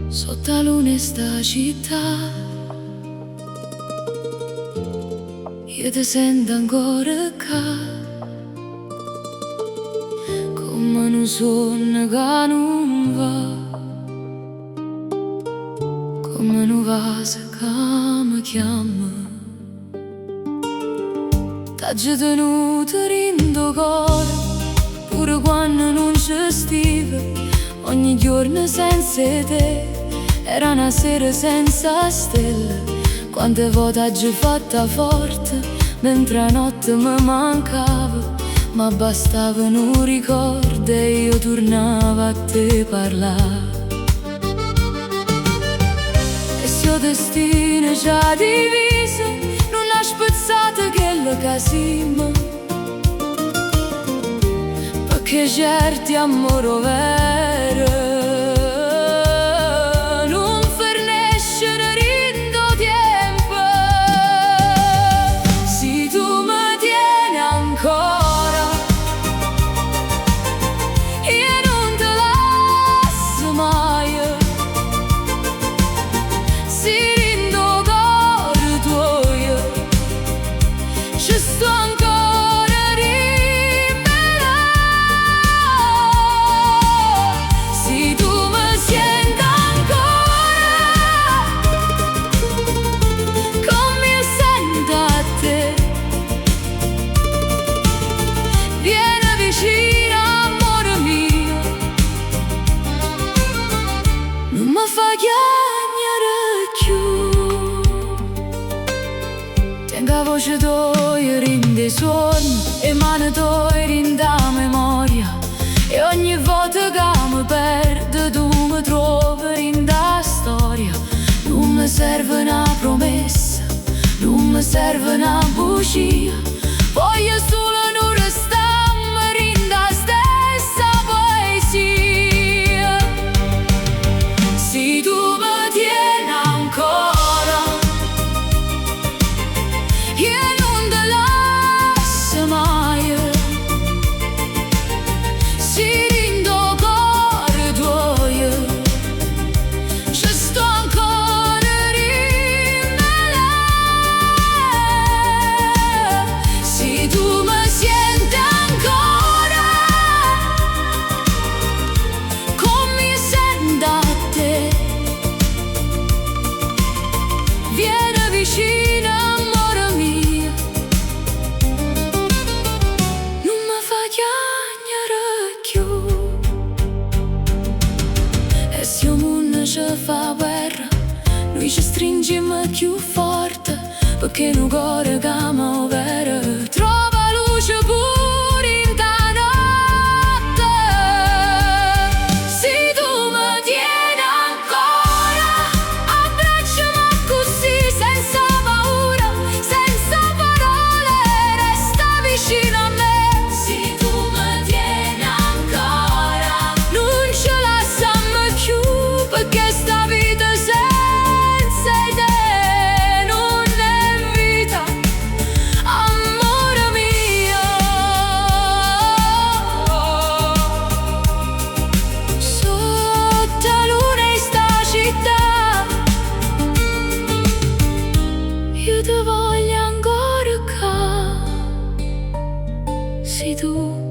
Sotto la luna sta città io ti sento ancora qua, come un sonno che non va, come un vaso che mi chiama. T'ho tenuto in tuo cuore pure quando non ci stiva. Ogni giorno senza te era una sera senza stelle. Quante volte hai fatta forte mentre la notte mi mancava, ma bastava un ricordo e io tornavo a te parlare. E se il destino ci ha diviso, non ha spezzato quello che siamo, perché certi amore vero tenga voce tua rinde suono e mano tua rinda memoria. E ogni volta che mi perdo tu mi trovi rinda storia. Non mi serve una promessa, non mi serve una bugia, voglio solo non restare rinda stessa poesia. Se tu mi tieni ancora, io non te lascio mai. Se rindo cuore tuo, ci sto ancora rimela. Se tu mi senti ancora come mi sento a te, vieni vicino amore mio, non mi fa chiagnare più. E se il mondo ci fa guerra, noi ci stringiamo più forte, perché un cuore che ama vero trova luce pure in ta notte. Se tu mi tieni ancora, abbracciami così senza paura, senza parole, resta vicino a me. Se tu mi tieni ancora, non ci lasciamo più, perché sta vita senza te non è vita, amore mio. Sotto la luna in sta città io ti voglio ancora qua. Se tu